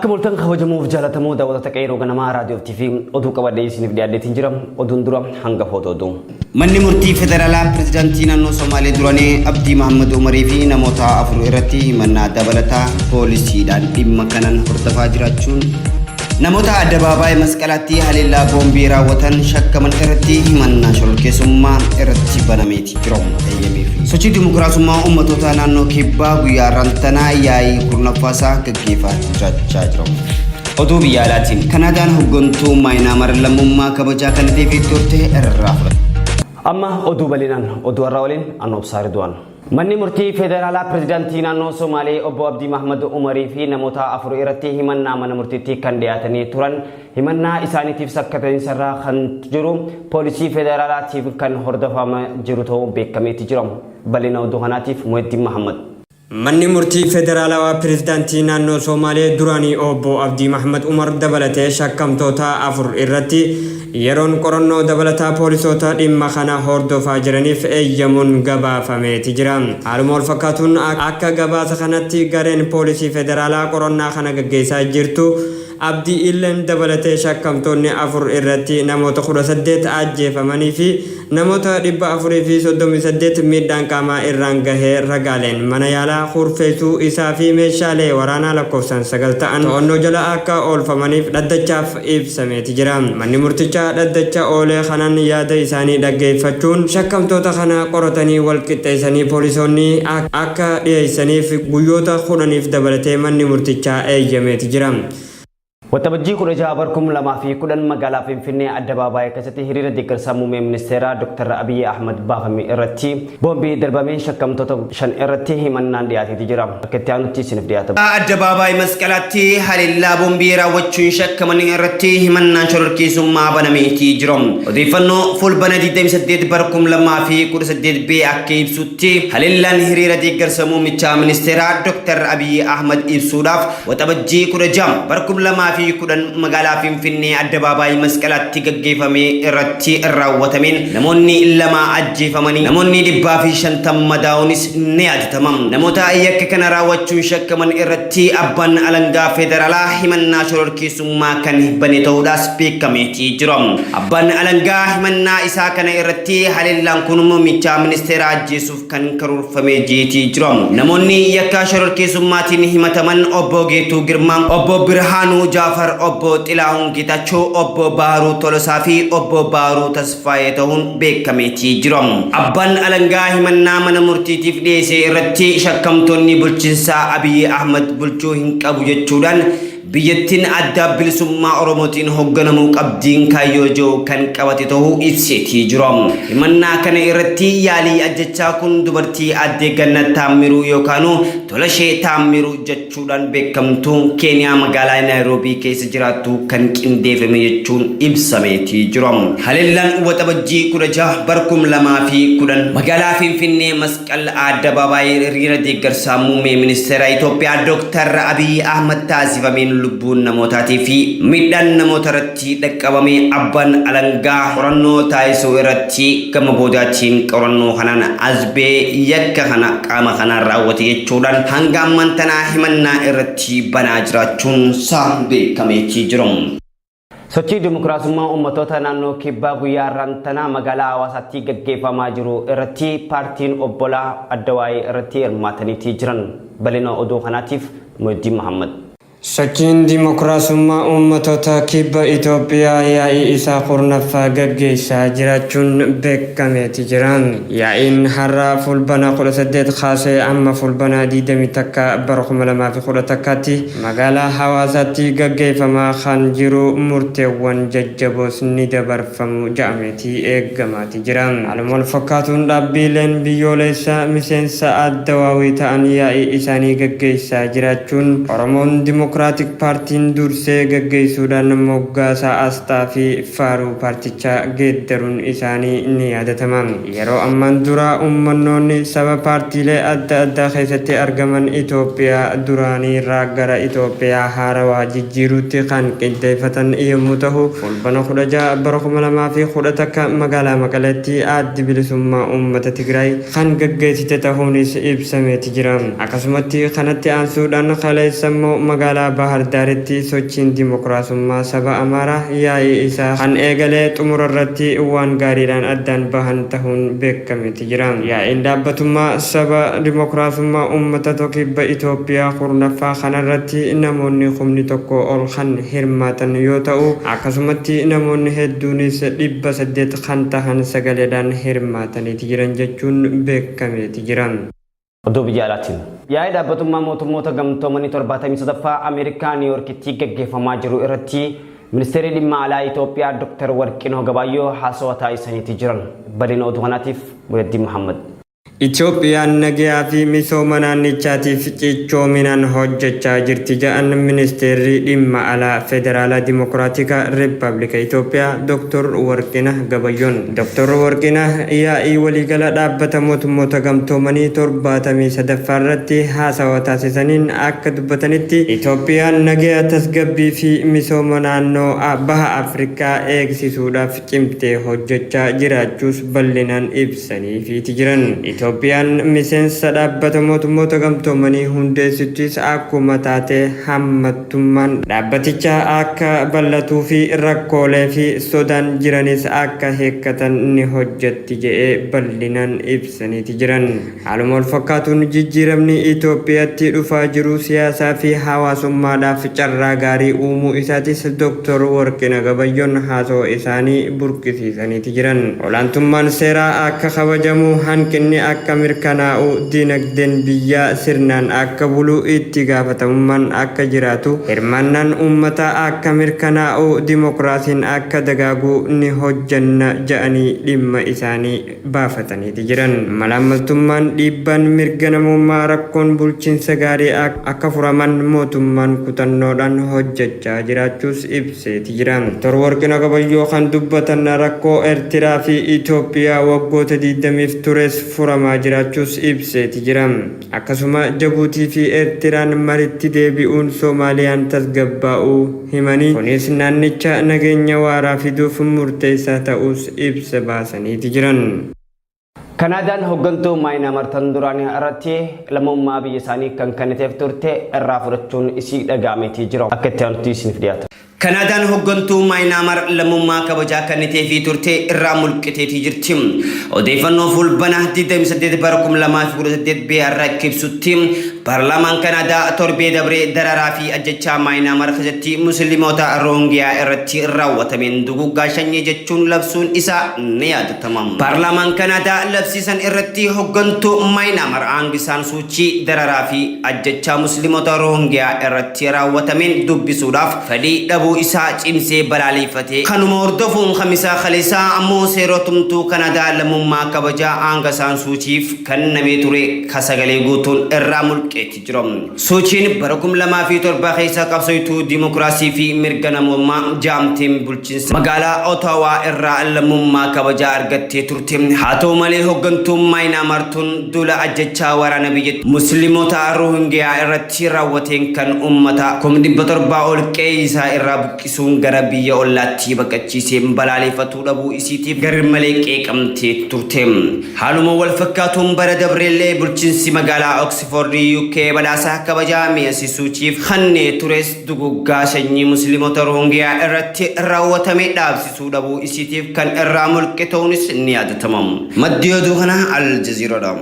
أكملتن خواجمو في جالة مودا وتتكيرو غنما راديو تيفي أدو كبادي سنف ديادي تنجرم أدون درام هنگا فوتو دوم مني مرتي فدرالا بريزيدنتينا نو سومالي دراني أبدي محمد عمري في نموتا أفرو إرتي منا دبلتا بوليسي دان ديما كانن هرتفا جراچون نموتا أدباباي مسكالاتي هليلا بومبيرا وطن شك من إرتي منا شركي سما إرتي بناميتي جروم أيامي في سوچي ديمقراسوما أمتوتا نانو كيبا ويا رانتنا ياي كورنفاسا كيفا جراچا أدو بيالاتين كنادان هوغنتو ماينا مرلموما كبجا كندي في تورته الرافل أما أدو بلينان أدو الراولين أنو بسار دوان مني مرتي فدرالا بريزيدنتينا نو سومالي أبو عبدي محمد عمري في نموتا أفرو إرتي همنا من مرتي تي كندياتني توران همنا إساني تيف سكتين سرا خنجرو بوليسي فدرالا تيف كان هردفا جروتو بكمي تجرم بلينا أدو هناتيف مويدي محمد مني مرتي فدرالا بريزيدنتينا نو سومالي دراني أبو عبدي محمد عمر دبلته شكم توتا أفر إرتي يرون كورونو دبلتا بوليسوتا ديما خانا هوردو فاجرانيف ايامون غبا فميتي جرام عالمول فكاتون اكا غبا سخنتي غارين بوليسي فدرالا كورونا خانا غيسا جيرتو abdi illen dabalate shakkamtoonni afur irratti namoota 18 ajjeefamanii fi namoota 438 miidhaan qaamaa irraan gahee ragaaleen mana yaalaa khurfeesuu isaa fi meeshaalee waraanaa lakkoofsan 9 ta'an to'annoo jala akka oolfamaniif dhaddachaaf ibsameeti jira. Manni murtichaa dhaddacha oolee kanaan yaada isaanii dhaggeeffachuun shakkamtoota kana qoratanii walqixxeessanii poolisoonni akka dhiyeessaniif guyyoota 10 dabalatee manni murtichaa eeyyameeti jira. وتبجي كل جابركم لما في كل مجال في فني الدبابة كستي هريرة ذكر سامو من منستيرا دكتور أبي أحمد بافمي إرتي بومبي دربامين شكم توتو شن إرتي من ناندياتي تجرام كتيانو تيسين في دياتو الدبابة مسكلاتي هللا بومبي راوتشون شكم من إرتي من نانشر كيسوم ما بنامي تجرام وضيفنو فول بندي دم سديد بركم لما في كل سديد بي أكيد سوتي هللا هريرة ذكر سامو من منستيرا دكتور أبي أحمد إبسوداف وتبجي كل جام بركم لما في كودن مغالا فينفني الدباباي مسكلاتي غغيفامي إرتي الراوتمين نموني لما أجيفمني نموني دبا في شنتم مداونيس نياد تمام نموتا أيك كان راوتشون شك من إرتي أبان ألنغا فدرالا همن ناشرور كيسوما كان بني تودا سبيك كميتي جرم أبان ألنغا همن إسا كان إرتي حليلان كنمو ميچا منستيرا جيسوف كان كرور فمي جيتي جرم نموني يكا شرور كيسوما تين همتمن أبو جيتو جرمان أبو برهانو جافر أبو تلاهم كتاچو أبو بارو تولسافي أبو بارو تصفايتهم بكميتي جرم أبان ألنغاه من نامن مرتي تفديسي رتي شكمتوني بلچنسا أبي أحمد بلچو هنك أبو جتشودان بيتين أدى بلسما أرموتين هجنمو قبدين كايوجو كان كواتيتو إبسيتي جرام منا كان إرتي يالي أجتشاكون دبرتي أدى جنة تاميرو يوكانو تولشي تاميرو جتشودان بكمتون كينيا مغالا نيروبي كيس جراتو كان كنديف ميجون إبساميتي جرام هللان وتبجي كرجا بركم لما في كودن مغالا فيني مسكال أدى باباي ريرا ديگر سامو مي منستر إثيوبيا دكتور أبي أحمد تازيفا من لبون نموتاتي في ميدان نموترتي دكابامي أبان ألنغا قرنو تايسو إرتي كما بوداتين قرنو خنان أزبي يكا خنا قام خنا راوتي يچودان هنگا منتنا همنا إرتي بناجراتون سامبي كميتي جرم sochii dimokiraasummaa ummatoota naannoo kibbaa guyyaa rantana magaalaa Hawaasaatti gaggeeffamaa jiru irratti paartiin obbolaa Addawaayee irratti hirmaatanii jiran bal'ina oduu kanaatiif Muhammad Muhammad sochiin dimokiraasummaa ummatoota kibba Itoophiyaa yaa'ii isaa kurnaffaa gaggeessaa jiraachuun beekameeti jiran yaa'iin har'a fulbana 18 kaasee amma fulbana 20 takka bara 2011tti magaalaa Hawaasaatti gaggeeffamaa kan jiru murteewwan jajjaboos ni dabarfamu jedhameeti eeggamaati jiran almool fakkaatuun dhaabbileen biyyoolessaa miseensa Addawaawii ta'an yaa'ii isaanii gaggeessaa jiraachuun Oromoon Democratic Party dursee gaggeessuudhaan moggaasa asxaa fi faaruu paartichaa geeddaruun isaanii ni yaadatama. Yeroo ammaan dura uummannoonni saba paartiilee adda addaa keessatti argaman Itoophiyaa duraanii irraa gara Itoophiyaa haarawaa jijjiiruutti kan qindeeffatan yommuu ta'u fulbana 16 bara 2011 magaalaa Maqaleetti addi bilisummaa uummata Tigraay kan gaggeessite ta'uunis ibsameeti jira. Akkasumatti kanatti aansuudhaan kaleessa immoo magaalaa magaalaa Bahar Daaritti sochiin dimokiraasummaa saba Amaaraa yaa'ii isaa kan eegalee xumurarratti waan gaariidhaan addaan bahan ta'uun beekameeti jira. Yaa'iin dhaabbatummaa saba dimokiraasummaa uummata kibba Itoophiyaa kurnaffaa kanarratti namoonni kumni tokko ol kan hirmaatan yoo ta'u akkasumatti namoonni hedduunis 800 kan tahan sagaleedhaan hirmaataniiti jiran jechuun beekameeti jiran. Oduu biyya alaatiin. Yaa'ii dhaabbatummaa mootummoota gamtoomanii 73ffaa Ameerikaa Niiwuorkitti gaggeeffamaa jiru irratti ministeerri dhimma alaa Itoophiyaa Dr. Warqinoo Gabayyoo haasawaa taasisaniiti jiran. Bal'ina oduu kanaatiif Muhammad Muhammad. Itoophiyaan nagaa fi misooma naannichaatiif cichoominaan hojjechaa jirti jedhan ministeerri dhimma alaa federaalaa dimokiraatika Riippaabilika Itoophiyaa Dr. Warqinaa Gabayyoon. Dr. Warqinaa yaa'ii waliigala dhaabbata mootummoota gamtoomanii 73ffaa irratti haasawaa taasisaniin akka dubbatanitti Itoophiyaan nagaa tasgabbii fi misooma naannoo baha Afrikaa eegsisuudhaaf cimtee hojjechaa jiraachuus bal'inaan ibsaniifiiti jiran. Itoophiyaan miseensa dhaabbata mootummoota gamtoomanii hundeessittis akkuma taate hammattummaan dhaabbaticha akka bal'atuu fi rakkoolee fi sodaan jiranis akka hiikkatan ni hojjetti jedhee bal'inaan ibsaniiti jiran. Haaluma wal fakkaatuun jijjiiramni Itoophiyaatti dhufaa jiru siyaasaa fi hawaasummaadhaaf carraa gaarii uumuu isaatis Dr. Warqinaa Gabayyoon haasawaa isaanii burqisiisaniiti jiran. Olaantummaan seeraa akka kabajamu hanqinni akka mirkanaa'u dinagdeen biyyaa sirnaan akka bulu itti gaafatamummaan akka jiraatu hirmaannaan uummataa akka mirkanaa'u dimokiraasiin akka dagaagu ni hojjanna jedhanii dhimma isaanii baafataniiti jiran. Malaamaltummaan dhiibbaan mirga namummaa rakkoon bulchiinsa gaarii akka furaman mootummaan kutannoodhaan hojjechaa jiraachuus ibseeti jira. Dr. Warqinaa Gabayyoo kan dubbatan rakkoo Eertiraa fi Itoophiyaa waggoota 20f tures furamaa jiraachuus ibseeti jira. Akkasuma Jabuutii fi Eertiraan maritti deebi'uun Soomaaliyaan tasgabbaa'uu himanii kunis naannicha nageenya waaraa fiduuf murteessaa ta'uus ibsa baasaniiti jiran. Kanaadaan hooggantuu Maayinaamar tan duraanii irratti lammummaa biyya isaanii kan kenniteef turte irraa fudhachuun isii dhaga'ameetii jira. Akka itti aanutti isiniif dhiyaata. Kanaadaan hooggantuu Maayinaamar lammummaa kabajaa kennitee fi turte irraa mulqiteetii jirti. Odeeffannoo fulbana 28 bara 2018 BR ibsutti paarlaamaan Kanaadaa torbee dabree dararaa fi ajjechaa Maayinaamar keessatti musliimoota Roongiyaa irratti raawwatameen duguggaa sanyii jechuun labsuun isaa ni yaadatama. Paarlaamaan Kanaadaa labsiisan irratti hooggantuu Maayinaamar Aung San Suu Kyi dararaa fi ajjechaa musliimoota Roongiyaa irratti raawwatameen dubbisuudhaaf fedhii dhabuu isaa cimsee balaaleffate. Kanuma hordofuun Khamisaa Khaleessaa ammoo seerotumtuu Kanaadaa lammummaa kabajaa Aung San Suu Kyiif kennamee ture kasagalee guutuun irraa mulqeetti jira. Suu Kyiin bara 2007 keessa qabsooftuu dimokiraasii fi mirga namummaa jaamtiin bulchiinsa magaalaa Ottawa irraa lammummaa kabajaa argattee turte. Haa ta'u malee hooggantuun Maayinaamar tun duula ajjechaa waraana biyya musliimoota Rohingiyaa irratti raawwateen kan uummata 700 ol qe'ee irraa buqqisuun gara biyya ollaatti baqachiisee balaaleffatuu dhabuu isiitiif garmalee qeeqamtee turte. Haaluma wal fakkaatuun bara dabreellee bulchiinsi magaalaa Oxford UK badhaasa kabajaa mi'eessisuu Kyiif kennee tures duguggaa sanyii musliimoota Rohingiyaa irratti raawwatame dhaabsisuu dhabuu isiitiif kan irraa mulqe ta'uunis ni yaadatama. Maddi oduu kana Al Jazeeraadha.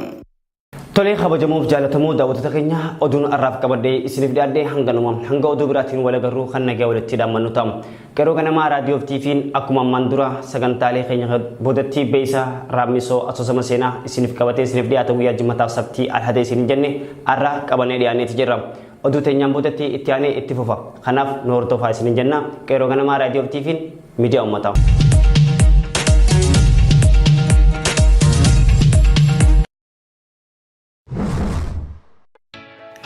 Tolee kabajamuuf jaalatamuu daawwattoota keenya oduun arraaf qabadee isiniif dhiyaadhee hanga oduu biraatiin wal agarruu kan nagaa walitti dhaammannu ta'a. Yeroo ganamaa raadiyoo fi TV'n akkuma ammaan dura sagantaalee keenya boodatti beeysa raammisoo asoosama seenaa isiniif qabatee isiniif dhiyaata guyyaa jimmataaf sabtii alhadee isin jenne arra qabannee dhiyaanneeti jirra. Oduu teenyaan boodatti itti aanee itti fufa. Kanaaf nu hordofaa isin jenna. Yeroo ganamaa raadiyoo fi TV'n miidiyaa uummataa.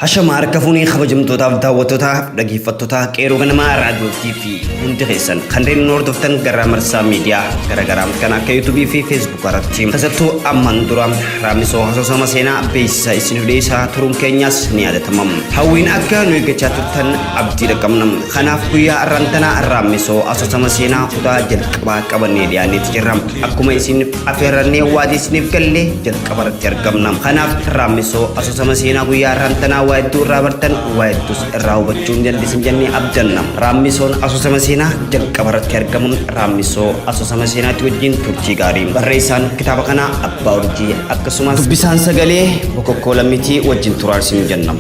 Hashama harka fuunii kabajamtootaaf daawwattootaaf dhaggeeffattootaa qeeroo ganamaa raadiyoo TV hundi keessan kanneen hordoftan gara marsaa miidiyaa garaagaraa kan akka YouTube fi Facebook irratti keessattuu ammaan dura raammisoo asoosama seenaa beeksisa isiniif dhiyeessaa turuun keenyas ni yaadatama. Hawwiin akka nu eeggachaa turtan abdii qabna. Kanaaf guyyaa arrantanaa raammisoo asoosama seenaa kutaa jalqabaa qabannee dhiyaanneeti jirra. Akkuma isin affeerrannee waadii isiniif gallee jalqaba irratti argamna. Kanaaf raammisoo asoosama seenaa guyyaa arrantanaa waa'edduu irraa bartan waa'edduus irraa hubachuun jallisin jennee abdanna. Raammisoon asoosama seenaa jalqaba irratti argamuun raammisoo asoosama seenaatti wajjin turtii gaarii. Barreessaan kitaaba kanaa Abbaa Urjii akkasumas dubbisaan sagalee Bokokkoo Lammitii wajjin turaarsin jennam.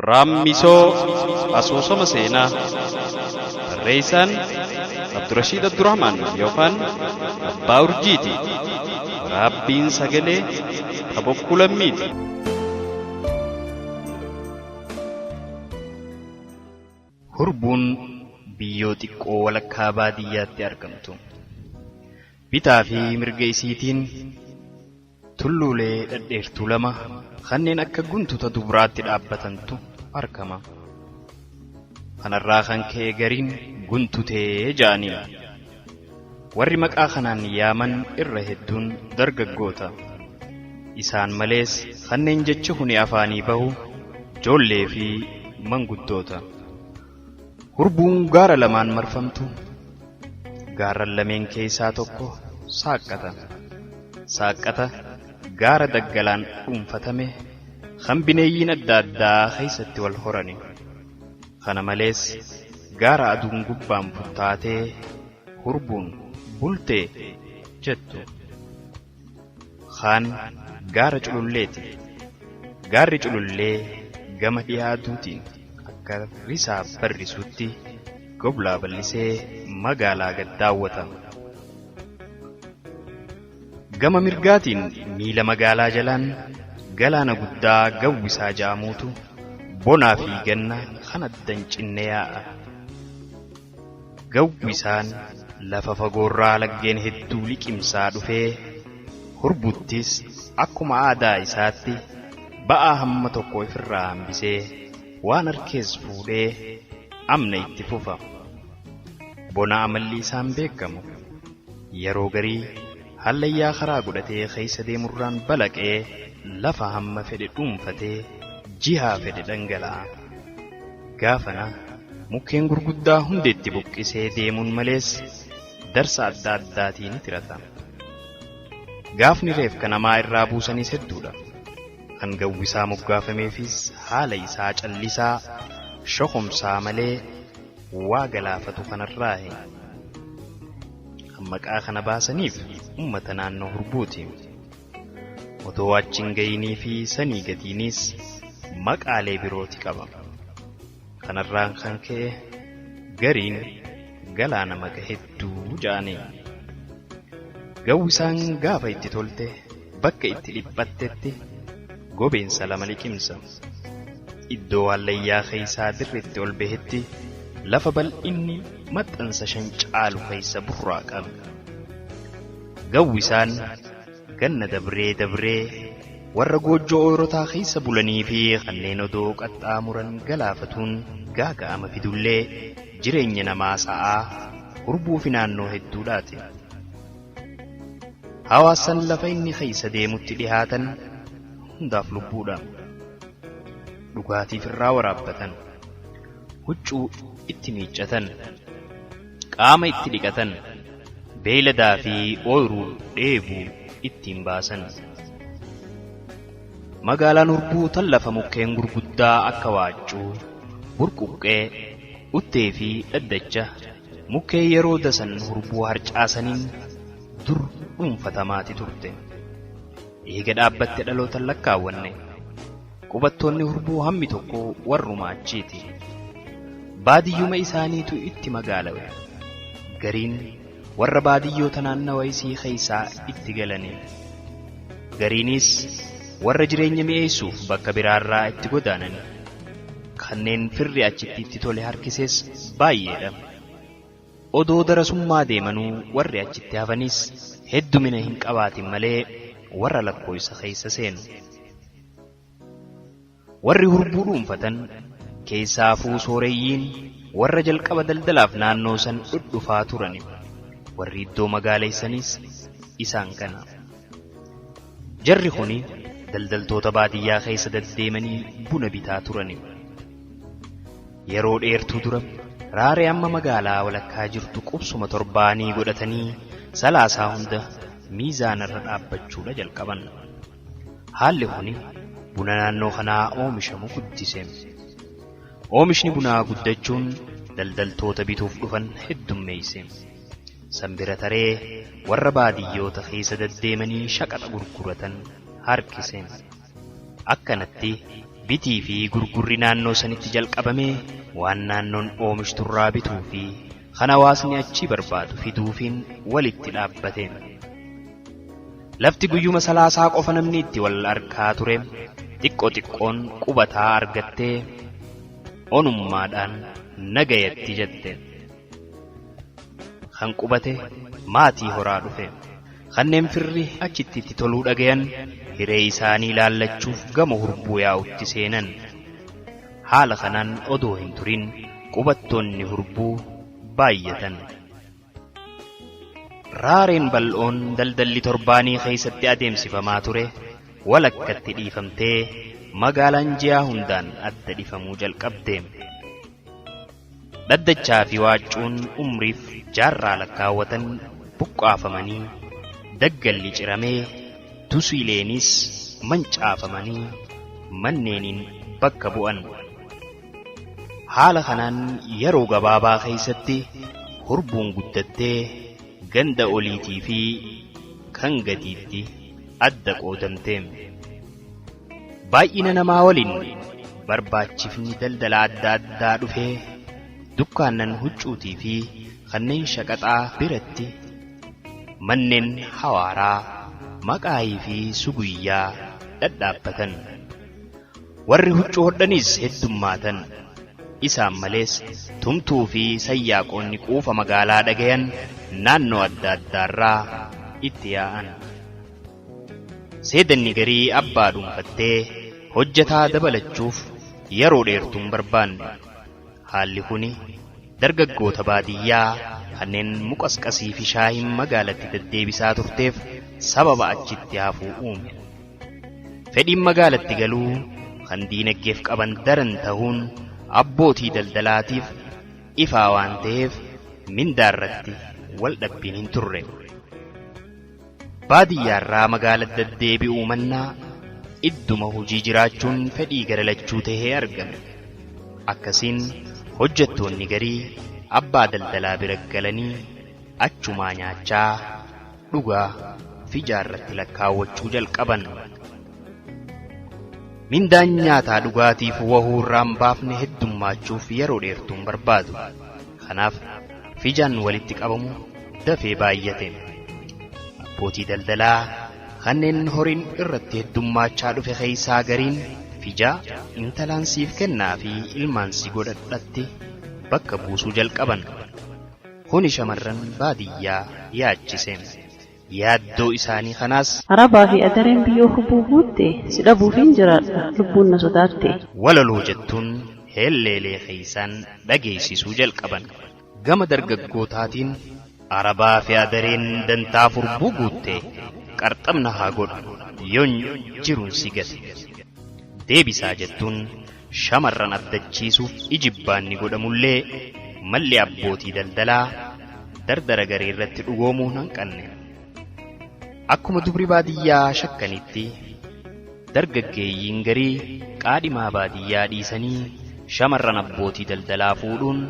Raammisoo asoosama seenaa barreessaan Abdurrashiid Abdurrahmaan yookaan Abbaa Urjiiti. Raabbiin sagalee Bokokkoo Lammiiti. Hurbuun biyyoo xiqqoo walakkaa baadiyyaatti argamtu. Bitaa fi mirga isiitiin tulluulee dhedheertuu lama kanneen akka guntuta dubaraatti dhaabbatantu argama. Kanarraa kan ka'e gariin guntutee ja'aniin. Warri maqaa kanaan yaaman irra hedduun dargaggoota. Isaan malees kanneen jecha huni afaanii bahu ijoollee fi manguddoota. Hurbuun gaara lamaan marfamtu. Gaarran lameen keessaa tokko saaqqata. Saaqqata gaara daggalaan dhuunfatame kan bineeyyiin adda addaa keessatti wal horani. Kana malees gaara aduun gubbaan futtaatee hurbuun bultee jettu. Kaan gaara cululleeti. Gaarri culullee gama dhiyaa aduutiin akka risaa barrisutti goblaa bal'isee magaalaa gad daawwata. Gama mirgaatiin miila magaalaa jalaan galaana guddaa gawwisaa ja'amuutu bonaa fi ganna kan addan cinne yaa'a. Gawwisaan lafa fagoorraa laggeen hedduu liqimsaa dhufee hurbuttis akkuma aadaa isaatti ba'aa hamma tokko ofirraa hambisee waan harkees fuudhee amna itti fufa. Bona amalli isaan beekamu yeroo garii hallayyaa karaa godhatee keessa deemurraan balaqee lafa hamma fedhe dhuunfatee jihaa fedhe dhangala'a. Gaafana mukkeen gurguddaa hundeetti buqqisee deemuun malees darsa adda addaatiin tirata. Gaafni reefka namaa irraa buusanis hedduudha. Kan gawwisaa moggaafameefis haala isaa callisaa shokomsaa malee waa galaafatu kanarraahi. Kan maqaa kana baasaniif ummata naannoo Hurbuuti. Otoo achiin ga'inii fi sanii gatiinis maqaalee birooti qaba. Kanarraan kan ka'e gariin galaana maqa hedduu ja'anii. Gawwisaan gaafa itti tolte bakka itti dhiphattetti gobeensa lama liqimsa. Iddoo hallayyaa keessaa dirreetti ol bahetti lafa bal'inni maxxansa 5 caalu keessa burraaqame. Gawwisaan ganna dabree warra goojjoo ooyrotaa keessa bulanii fi kanneen odoo qaxxaamuran galaafatuun gaaga'ama fidullee jireenya namaa sa'aa hurbuu fi naannoo hedduudhaati. Hawaasan lafa inni keessa deemutti dhihaatan hundaaf lubbuudha. Dhugaatiif irraa waraabbatan. Huccuu itti miiccatan. Qaama itti dhiqatan. Beeyladaa fi ooyiruu dheebuu ittiin baasan. Magaalaan Hurbuu tan lafa mukkeen gurguddaa akka waaccuu, burquqqee, uttee fi dhaddacha mukkeen yeroo dasan Hurbuu harcaasaniin dur dhuunfatamaati turte. Eega dhaabbatte dhaloota lakkaawwanne. Qubattoonni Hurbuu hammi tokko warruma achiiti. Baadiyyuma isaaniitu itti magaalawe. Gariin warra baadiyyoota naannawa isii keessaa itti galanii. Gariinis warra jireenya mi'eessuuf bakka biraarraa itti godaananii. Kanneen firri achitti itti tole harkisees baay'eedha. Odoo darasummaa deemanuu warri achitti hafanis heddumina hin qabaatin malee warra lakkoofsa keessa seenu. Warri Hurbuu dhuunfatan keessaafuu sooreyyiin warra jalqaba daldalaaf naannoo san dhudhufaa turani. Warri iddoo magaaleessanis isaan kana. Jarri kuni daldaltoota baadiyyaa keessa deddeemanii buna bitaa turani. Yeroo dheertuu dura raaree amma magaalaa walakkaa jirtu qubsuma torbaanii godhatanii salaasaa hunda miizaanarra dhaabbachuudha jalqaban. Haalli kuni buna naannoo kanaa oomishamu guddise. Oomishni bunaa guddachuun daldaltoota bituuf dhufan heddummeeyse. Sanbira taree warra baadiyyoota keessa deddeemanii shaqaxa gurguratan harkise. Akkanatti bitii fi gurgurri naannoo sanitti jalqabamee waan naannoon oomishturraa bituu fi kan hawaasni achi barbaadu fiduufiin walitti dhaabbate. Lafti guyyuma salaasaa qofa namni itti wal argaa ture xiqqoo xiqqoon qubataa argattee onummaadhaan nagayatti jette. Kan qubate maatii horaa dhufe. Kanneen firri achitti itti toluu dhagayan hiree isaanii laallachuuf gama hurbuu yaa'utti seenan. Haala kanaan odoo hin turin qubattoonni hurbuu baay'atan. Raareen bal'oon daldalli torbaanii keessatti adeemsifamaa ture walakkatti dhiifamtee magaalaan ji'a hundaan adda dhifamuu jalqabde. Dhaddachaa fi waaccuun umriif jaarraa lakkaawwatan buqqaafamanii daggalli ciramee tusiileenis mancaafamanii manneeniin bakka bu'an. Haala kanaan yeroo gabaabaa keessatti hurbuun guddattee ganda oliitii fi kan gadiitti adda qoodamte. Baay'ina namaa waliin barbaachifni daldala adda addaa dhufee dukkaannan huccuutii fi kanneen shaqaxaa biratti manneen hawaaraa maqaayii fi suguyyaa dhadhaabbatan. Warri huccuu hodhanis heddummaatan. Isaan malees tumtuu fi sayyaaqoonni quufa magaalaa dhagayan naannoo adda addaarraa itti yaa'an. Seedanni garii abbaa dhuunfattee hojjetaa dabalachuuf yeroo dheertuun barbaanne. Haalli kuni dargaggoota baadiyyaa kanneen muqasqasii fi shaayiin magaalatti deddeebisaa turteef sababa achitti hafuu uume. Fedhiin magaalatti galuu kan diinagdeef qaban daran ta'uun abbootii daldalaatiif ifaa waan ta'eef mindaarratti wal dhabbiin hin turre. Baadiyyaarraa magaalatti deddeebi'uu mannaa idduma hojii jiraachuun fedhii garalachuu tahee argame. Akkasiin hojjettoonni garii abbaa daldalaa bira galanii achumaa nyaachaa dhugaa fi jaarratti lakkaawwachuu jalqaban. Mindaan nyaataa dhugaatiif wahuu irraan baafne heddummachuuf yeroo dheertuun barbaadu. Kanaaf fijaan walitti qabamu dafee baay'ate. Abbootii daldalaa kanneen horiin irratti heddummachaa dhufe keessaa gariin fijaa intalaan siif kennaa fi ilmaan si godhadhatti bakka buusuu jalqaban. Kuni shamarran baadiyyaa yaachise. Yaaddoo isaanii kanaas Arabaa fi adareen biyyoo hubbuu guutte si dhabuufiin jiraadha lubbuun na sodaatte. Walaloo jettuun heelleelee keessaan dhageessisuu jalqaban. Gama dargaggootaatiin Arabaa fi adareen dantaaf hurbuu guutte qarxamna haa godhu yoon jiruun si gate. Deebisaa jettuun shamarran addachiisuuf ijibbaanni godhamullee malli abbootii daldalaa dardara garee irratti dhugoomuu hanqanne. Akkuma dubri baadiyyaa shakkanitti dargaggeeyyiin garii qaadhimaa baadiyyaa dhiisanii shamarran abbootii daldalaa fuudhuun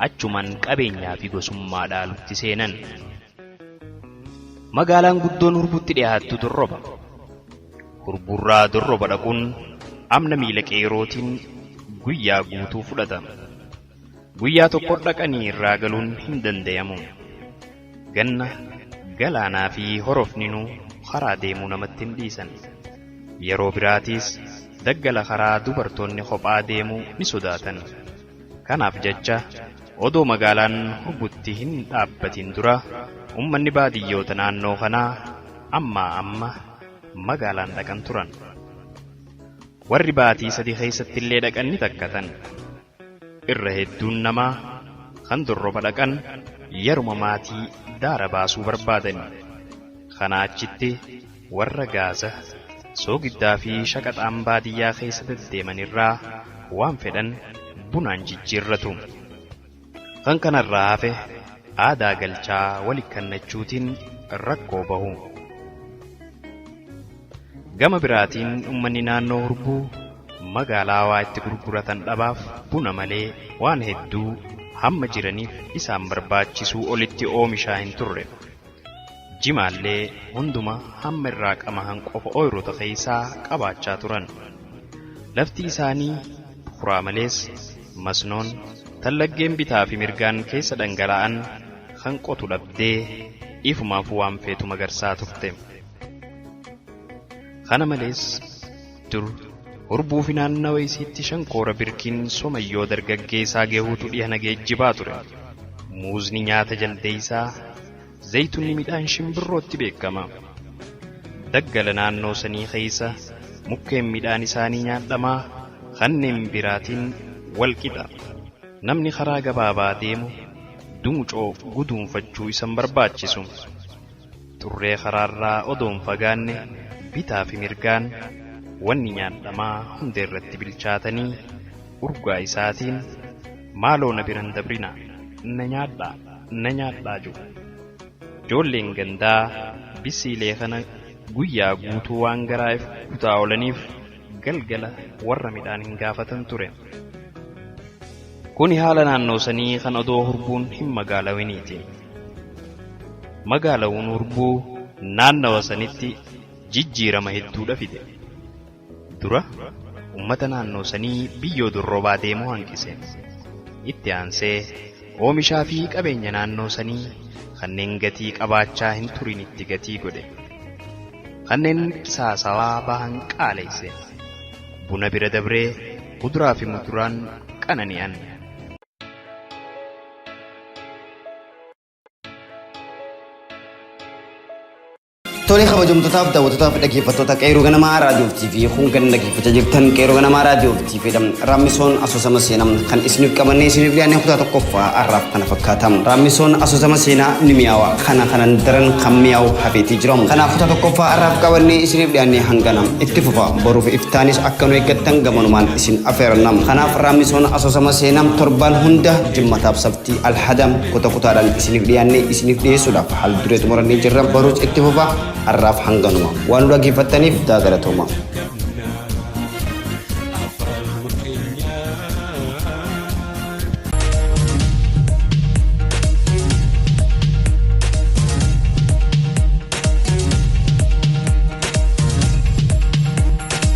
achumaan qabeenyaa fi gosummaa dhaalutti seenan. Magaalaan guddoon hurbutti dhiyaattu Dorroba. Hurburraa Dorroba dhaquun amna miila qeerootiin guyyaa guutuu fudhatama. Guyyaa tokko dhaqanii irraa galuun hin danda'amu. Ganna galaanaa fi horofninuu karaa deemuu namatti hin dhiisan. Yeroo biraatiis daggala karaa dubartoonni kophaa deemuu ni sodaatan. Kanaaf jecha odoo magaalaan hurbutti hin dhaabbatin dura ummanni baadiyyoota naannoo kanaa amma magaalaan dhaqan turan. Warri baatii sadii keessatti illee dhaqan ni takkatan. Irra hedduun namaa kan Dorroba dhaqan yeruma maatii daara baasuu barbaadan. Kana achitti warra gaasa soogiddaa fi shaqaxaan baadiyyaa keessa deddeeman irraa waan fedhan bunaan jijjiirratu. Kan kanarraa hafe aadaa galchaa walitti kannachuutiin rakkoo bahu. Gama biraatiin uummanni naannoo Hurbuu magaalaa waa itti gurguratan dhabaaf buna malee waan hedduu hamma jiraniif isaan barbaachisuu olitti oomishaa hin turre. Jimaallee hunduma hamma irraa qamahan qofa ooyiruu keessaa qabaachaa turan. Lafti isaanii bu'uuraa malees masnoon tallaggeen bitaa fi mirgaan keessa dhangala'an kan qotu dhabdee ifumaaf waan feetu magarsaa turte. Kana malees dur Hurbuu fi naannawa isiitti shankoora birkiin somayyoo dargaggeessaa geehuutu dhihana geejjibaa ture. Muuzni nyaata jaldeessaa, zayituunni midhaan shimbirrootti beekama. Daggala naannoo sanii keessa mukkeen midhaan isaanii nyaadhamaa kanneen biraatiin wal qixa. Namni karaa gabaabaa deemu dumucoo guduunfachuu isan barbaachisu. Xurree karaarraa odoon fagaanne bitaa fi mirgaan wanni nyaadhamaa hunda irratti bilchaatanii urgaa isaatiin maaloo na biran dabrina na nyaadhaa jiru. Ijoolleen gandaa bisiilee kana guyyaa guutuu waan garaa'eef kutaa oolaniif galgala warra midhaan hin gaafatan ture. Kuni haala naannoo sanii kan odoo Hurbuun hin magaalawiniiti. Magaalawwan Hurbuu naannawa sanitti jijjiirama hedduudha fide. Dura ummata naannoo sanii biyyoo durroobaa deemuu hanqise. Itti aansee oomishaa fi qabeenya naannoo sanii kanneen gatii qabaachaa hin turin itti gatii godhe. Kanneen qisaasawaa bahan qaaleesse. Buna bira dabree kuduraa fi muduraan qanani'an. Tole kabajamtootaaf daawwattootaaf dhaggeeffattoota qeerroo ganamaa raadiyoo TV kun kan dhaggeeffachaa jirtan qeerroo ganamaa raadiyoo TV dha. Raammisoon asoosama seenaa kan isiniif qabannee isiniif dhiyaannee kutaa tokkoffaa har'aaf kana fakkaata. Raammisoon asoosama seenaa ni mi'aawa kanan daran kan mi'aawu hafeetii jira. Kanaaf kutaa tokkoffaa har'aaf qabannee isiniif dhiyaannee hangana itti fufa boruuf iftaanis akka nu eeggattan gamanumaan isin affeerna. Kanaaf raammisoon asoosama seenaa torban hunda jimmataaf sabtii alhadam kutaadhaan isiniif dhiyaannee isiniif dhiyeessuudhaaf haal duree xumurannee jirra. Boruus itti fufa arraaf hanganuma waan dhaggeeffattaniif galatooma.